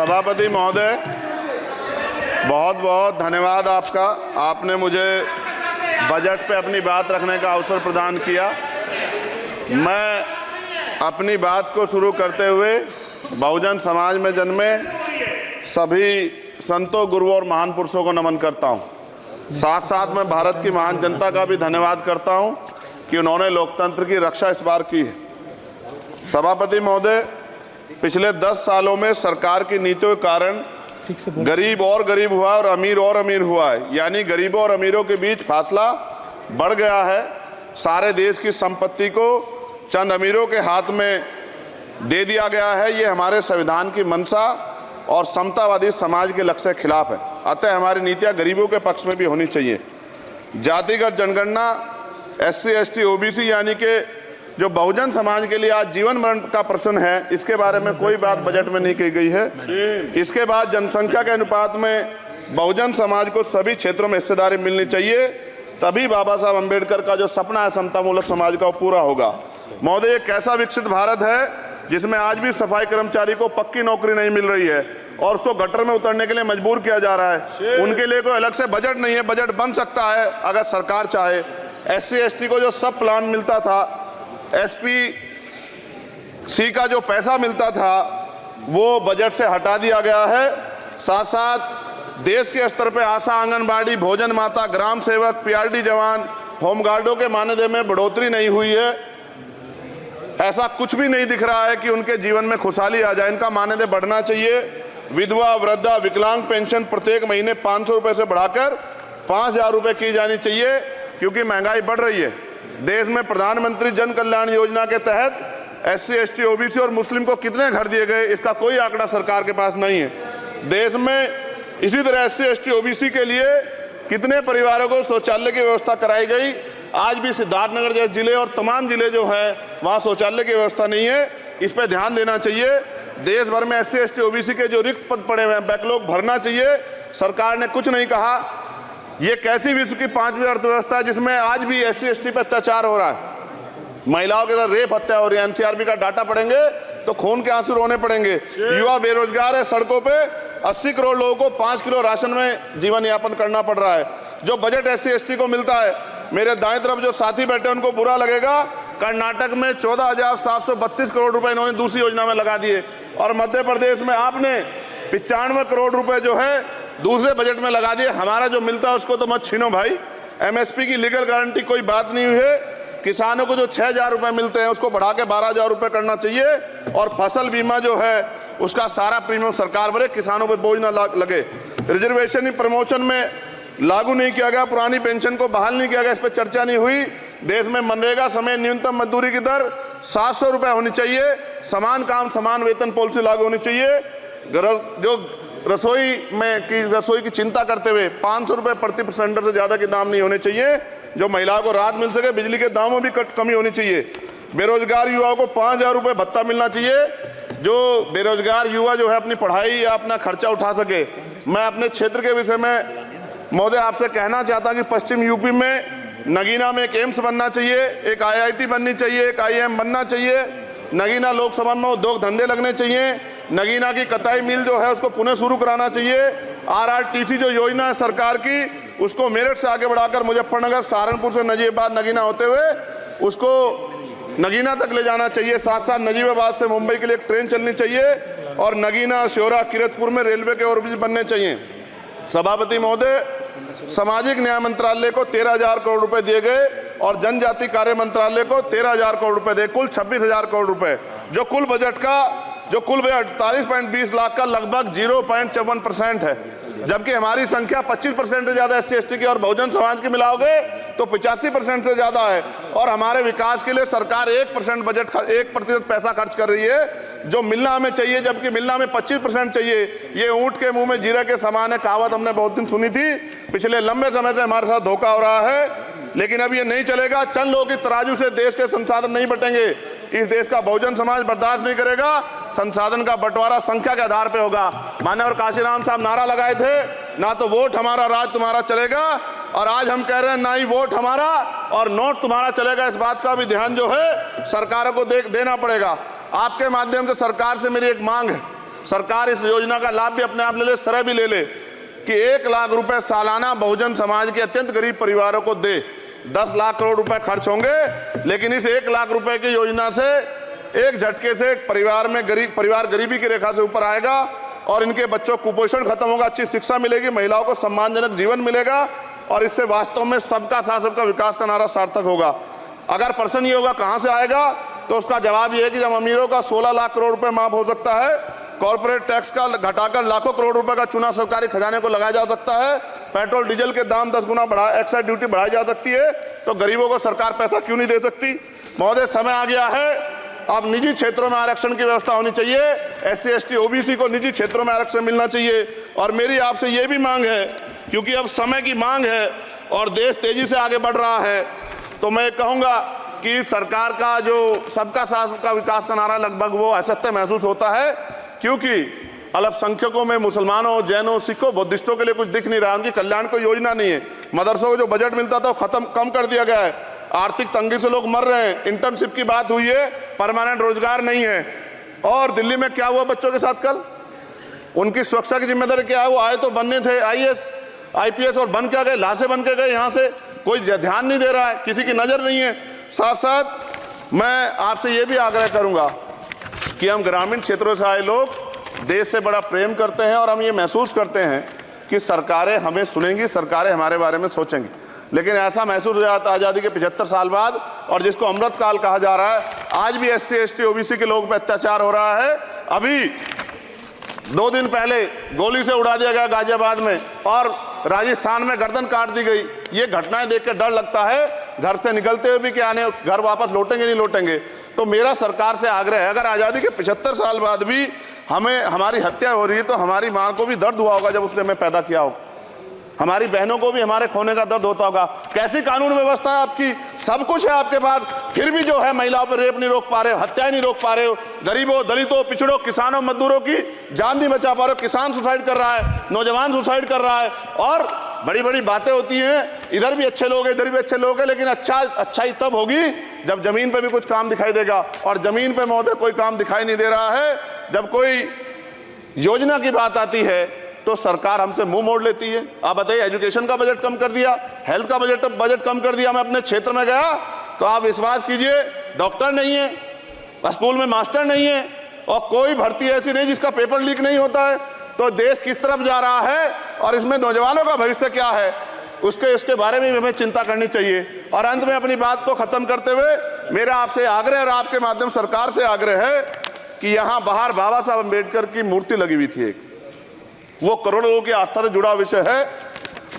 सभापति महोदय, बहुत बहुत धन्यवाद आपका। आपने मुझे बजट पे अपनी बात रखने का अवसर प्रदान किया। मैं अपनी बात को शुरू करते हुए बहुजन समाज में जन्मे सभी संतों, गुरुओं और महान पुरुषों को नमन करता हूं। साथ साथ मैं भारत की महान जनता का भी धन्यवाद करता हूं कि उन्होंने लोकतंत्र की रक्षा इस बार की है। सभापति महोदय, पिछले 10 सालों में सरकार की नीतियों के कारण गरीब और गरीब हुआ और अमीर हुआ है, यानी गरीबों और अमीरों के बीच फासला बढ़ गया है। सारे देश की संपत्ति को चंद अमीरों के हाथ में दे दिया गया है। ये हमारे संविधान की मंशा और समतावादी समाज के लक्ष्य के खिलाफ है। अतः हमारी नीतियां गरीबों के पक्ष में भी होनी चाहिए। जातिगत जनगणना, SC, ST, OBC यानी कि जो बहुजन समाज के लिए आज जीवन मरण का प्रश्न है, इसके बारे में कोई बात बजट में नहीं की गई है। इसके बाद जनसंख्या के अनुपात में बहुजन समाज को सभी क्षेत्रों में हिस्सेदारी मिलनी चाहिए, तभी बाबा साहब अम्बेडकर का जो सपना है समतामूलक समाज का, वो पूरा होगा। महोदय, एक ऐसा विकसित भारत है जिसमें आज भी सफाई कर्मचारी को पक्की नौकरी नहीं मिल रही है और उसको गटर में उतरने के लिए मजबूर किया जा रहा है। उनके लिए कोई अलग से बजट नहीं है। बजट बन सकता है अगर सरकार चाहे। SC, ST को जो सब प्लान मिलता था, SPC का जो पैसा मिलता था, वो बजट से हटा दिया गया है। साथ साथ देश के स्तर पर आशा, आंगनबाड़ी, भोजन माता, ग्राम सेवक, PRD जवान, होमगार्डों के मानदेय में बढ़ोतरी नहीं हुई है। ऐसा कुछ भी नहीं दिख रहा है कि उनके जीवन में खुशहाली आ जाए। इनका मानदेय बढ़ना चाहिए। विधवा, वृद्धा, विकलांग पेंशन प्रत्येक महीने 500 रुपये से बढ़ाकर 5000 रुपये की जानी चाहिए, क्योंकि महंगाई बढ़ रही है। देश में प्रधानमंत्री जन कल्याण योजना के तहत SC, ST, OBC और मुस्लिम को कितने घर दिए गए, इसका कोई आंकड़ा सरकार के पास नहीं है। देश में इसी तरह SC, ST, OBC के लिए कितने परिवारों को शौचालय की व्यवस्था कराई गई। आज भी सिद्धार्थनगर जैसे जिले और तमाम जिले जो है, वहाँ शौचालय की व्यवस्था नहीं है। इस पर ध्यान देना चाहिए। देश भर में SC, ST, OBC के जो रिक्त पद पड़े हुए हैं, बैकलॉग भरना चाहिए। सरकार ने कुछ नहीं कहा। ये कैसी विश्व की 5वीं अर्थव्यवस्था है जिसमें आज भी SC, ST पर अत्याचार हो रहा है, महिलाओं के साथ रेप हत्या हो रही है। NCRB का डाटा पढ़ेंगे तो खून के आंसू रोने पड़ेंगे। युवा बेरोजगार है, सड़कों पे 80 करोड़ लोगों को 5 किलो राशन में जीवन यापन करना पड़ रहा है। जो बजट SC, ST को मिलता है, मेरे दाएं तरफ जो साथी बैठे उनको बुरा लगेगा, कर्नाटक में 14,732 करोड़ रुपए इन्होंने दूसरी योजना में लगा दिए और मध्य प्रदेश में आपने 95 करोड़ रुपए जो है दूसरे बजट में लगा दिए। हमारा जो मिलता है उसको तो मत छीनो भाई। MSP की लीगल गारंटी कोई बात नहीं हुई है। किसानों को जो 6,000 रुपए मिलते हैं उसको बढ़ा के 12,000 रुपए करना चाहिए और फसल बीमा जो है उसका सारा प्रीमियम सरकार भरे, किसानों पर बोझ ना लगे। रिजर्वेशन प्रमोशन में लागू नहीं किया गया, पुरानी पेंशन को बहाल नहीं किया गया, इस पर चर्चा नहीं हुई। देश में मनरेगा समय न्यूनतम मजदूरी की दर 700 रुपए होनी चाहिए। समान काम समान वेतन पॉलिसी लागू होनी चाहिए। जो रसोई की चिंता करते हुए 500 रुपए प्रति सिलेंडर से ज्यादा के दाम नहीं होने चाहिए, जो महिलाओं को राहत मिल सके। बिजली के दामों में भी कमी होनी चाहिए। बेरोजगार युवाओं को 5,000 रुपए भत्ता मिलना चाहिए, जो बेरोजगार युवा जो है अपनी पढ़ाई या अपना खर्चा उठा सके। मैं अपने क्षेत्र के विषय में महोदय आपसे कहना चाहता हूं कि पश्चिम यूपी में नगीना में एक एम्स बनना चाहिए, एक IIT बननी चाहिए, एक IIM बनना चाहिए। नगीना लोकसभा में उद्योग धंधे लगने चाहिए। नगीना की कताई मिल जो है उसको पुनः शुरू कराना चाहिए। RRTC जो योजना है सरकार की, उसको मेरठ से आगे बढ़ाकर मुजफ्फरनगर, सहारनपुर से नजीबाबाद, नगीना होते हुए उसको नगीना तक ले जाना चाहिए। साथ साथ नजीबाबाद से मुंबई के लिए एक ट्रेन चलनी चाहिए और नगीना, श्योरा, किरतपुर में रेलवे के ओवरब्रिज बनने चाहिए। सभापति महोदय, सामाजिक न्याय मंत्रालय को 13,000 करोड़ रुपए दिए गए और जनजाति कार्य मंत्रालय को 13,000 करोड़ रुपए दिए, कुल 26,000 करोड़ रुपए। जो कुल बजट 48.20 लाख का लगभग 0.54% है, जबकि हमारी संख्या 25% से ज्यादा SC, ST की और बहुजन समाज की मिलाओगे तो 85% से ज्यादा है। और हमारे विकास के लिए सरकार 1% पैसा खर्च कर रही है, जो मिलना हमें चाहिए, जबकि मिलना हमें 25% चाहिए। ये ऊंट के मुंह में जीरा के समान है, कहावत हमने बहुत दिन सुनी थी। पिछले लंबे समय से हमारे साथ धोखा हो रहा है, लेकिन अब ये नहीं चलेगा। चंद लोगों की तराजू से देश के संसाधन नहीं बटेंगे। इस देश का बहुजन समाज बर्दाश्त नहीं करेगा। संसाधन का बंटवारा संख्या के आधार पर होगा। माननीय काशीराम साहब नारा लगाए थे, ना तो वोट हमारा राज तुम्हारा चलेगा, और आज हम कह रहे हैं ना ही वोट हमारा और नोट तुम्हारा चलेगा। इस बात का भी ध्यान जो है सरकारों को देना पड़ेगा। आपके माध्यम से सरकार से मेरी एक मांग है, सरकार इस योजना का लाभ भी अपने आप ले ले, श्रेय भी ले ले कि 1 लाख रुपए सालाना बहुजन समाज के अत्यंत गरीब परिवारों को दे। 10 लाख करोड़ रुपए खर्च होंगे, लेकिन इस 1 लाख रुपए की योजना से एक झटके से एक परिवार गरीबी की रेखा से ऊपर आएगा और इनके बच्चों को कुपोषण खत्म होगा, अच्छी शिक्षा मिलेगी, महिलाओं को सम्मानजनक जीवन मिलेगा और इससे वास्तव में सबका साथ सबका विकास का नारा सार्थक होगा। अगर प्रश्न ये होगा कहां से आएगा, तो उसका जवाब ये है कि जब अमीरों का 16 लाख करोड़ रुपए माफ हो सकता है, कॉर्पोरेट टैक्स का घटाकर लाखों करोड़ रुपए का चूना सरकारी खजाने को लगाया जा सकता है, पेट्रोल डीजल के दाम 10 गुना एक्साइज ड्यूटी बढ़ाई जा सकती है, तो गरीबों को सरकार पैसा क्यों नहीं दे सकती। महोदय, समय आ गया है, अब निजी क्षेत्रों में आरक्षण की व्यवस्था होनी चाहिए। SC ST OBC को निजी क्षेत्रों में आरक्षण मिलना चाहिए। और मेरी आपसे ये भी मांग है, क्योंकि अब समय की मांग है और देश तेजी से आगे बढ़ रहा है, तो मैं कहूँगा कि सरकार का जो सबका साथ सबका विकास का नारा लगभग वो असत्य महसूस होता है, क्योंकि अल्पसंख्यकों में मुसलमानों, जैनों, सिखों, बुद्धिस्टों के लिए कुछ दिख नहीं रहा, उनकी कल्याण कोई योजना नहीं है। मदरसों को जो बजट मिलता था वो कम कर दिया गया है, आर्थिक तंगी से लोग मर रहे हैं, इंटर्नशिप की बात हुई है, परमानेंट रोजगार नहीं है। और दिल्ली में क्या हुआ बच्चों के साथ कल, उनकी सुरक्षा की जिम्मेदारी क्या है? वो आए तो बनने थे IAS IPS और बन क्या गए, लाशें बन के गए। यहाँ से कोई ध्यान नहीं दे रहा है, किसी की नजर नहीं है। साथ साथ मैं आपसे ये भी आग्रह करूंगा कि हम ग्रामीण क्षेत्रों से आए लोग देश से बड़ा प्रेम करते हैं और हम ये महसूस करते हैं कि सरकारें हमें सुनेंगी, सरकारें हमारे बारे में सोचेंगी। लेकिन ऐसा महसूस हो जाता है आज़ादी के 75 साल बाद, और जिसको अमृत काल कहा जा रहा है, आज भी SC ST OBC के लोगों पर अत्याचार हो रहा है। अभी 2 दिन पहले गोली से उड़ा दिया गया गाजियाबाद में और राजस्थान में गर्दन काट दी गई। ये घटनाएं देख के डर लगता है, घर से निकलते हुए भी कि आने घर वापस लौटेंगे नहीं लौटेंगे। तो मेरा सरकार से आग्रह है, अगर आज़ादी के 75 साल बाद भी हमारी हत्या हो रही है, तो हमारी मां को भी दर्द हुआ होगा जब उसने हमें पैदा किया होगा, हमारी बहनों को भी हमारे खोने का दर्द होता होगा। कैसी कानून व्यवस्था है आपकी, सब कुछ है आपके पास, फिर भी जो है महिलाओं पर रेप नहीं रोक पा रहे हो, हत्याएं नहीं रोक पा रहे हो, गरीबों, दलितों, पिछड़ों, किसानों, मजदूरों की जान नहीं बचा पा रहे हो। किसान सुसाइड कर रहा है, नौजवान सुसाइड कर रहा है, और बड़ी बड़ी बातें होती हैं, इधर भी अच्छे लोग हैं, इधर भी अच्छे लोग हैं, लेकिन अच्छाई तब होगी जब जमीन पे भी कुछ काम दिखाई देगा। और जमीन पे महोदय कोई काम दिखाई नहीं दे रहा है। जब कोई योजना की बात आती है तो सरकार हमसे मुंह मोड़ लेती है। आप बताइए, एजुकेशन का बजट कम कर दिया, हेल्थ का बजट कम कर दिया। मैं अपने क्षेत्र में गया तो आप विश्वास कीजिए, डॉक्टर नहीं है, स्कूल में मास्टर नहीं है, और कोई भर्ती ऐसी नहीं जिसका पेपर लीक नहीं होता है। तो देश किस तरफ जा रहा है और इसमें नौजवानों का भविष्य क्या है, इसके बारे में हमें चिंता करनी चाहिए। और अंत में अपनी बात को खत्म करते हुए मेरा आपसे आग्रह और आपके माध्यम सरकार से आग्रह है कि यहाँ बाहर बाबा साहब अम्बेडकर की मूर्ति लगी हुई थी एक, वो करोड़ों लोगों की आस्था से जुड़ा विषय है,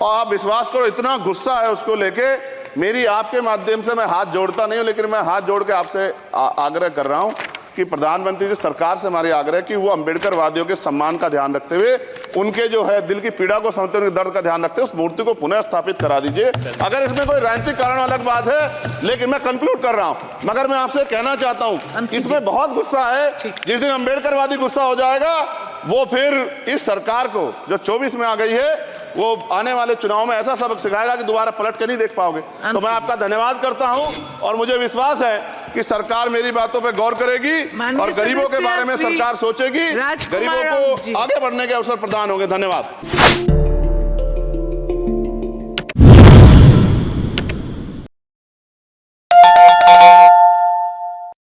और आप विश्वास करो इतना गुस्सा है उसको लेके। मेरी आपके माध्यम से मैं हाथ जोड़ता नहीं हूं, लेकिन मैं हाथ जोड़ के आपसे आग्रह कर रहा हूं कि प्रधानमंत्री जी, सरकार से हमारी आग्रह कि वो अम्बेडकर वादियों के सम्मान का ध्यान रखते हुए, उनके जो है दिल की पीड़ा को समझते हुए, उनके दर्द का ध्यान रखते हुए उस मूर्ति को पुनः स्थापित करा दीजिए। अगर इसमें कोई राजनीतिक कारण अलग बात है, लेकिन मैं कंक्लूड कर रहा हूं। मगर मैं आपसे कहना चाहता हूं, इसमें बहुत गुस्सा है। जिस दिन अम्बेडकरवादी गुस्सा हो जाएगा, वो फिर इस सरकार को जो 24 में आ गई है, वो आने वाले चुनाव में ऐसा सबक सिखाएगा कि दोबारा पलट के नहीं देख पाओगे। तो मैं आपका धन्यवाद करता हूं, और मुझे विश्वास है कि सरकार मेरी बातों पे गौर करेगी और गरीबों के बारे में सरकार सोचेगी, गरीबों को आगे बढ़ने के अवसर प्रदान होंगे। धन्यवाद।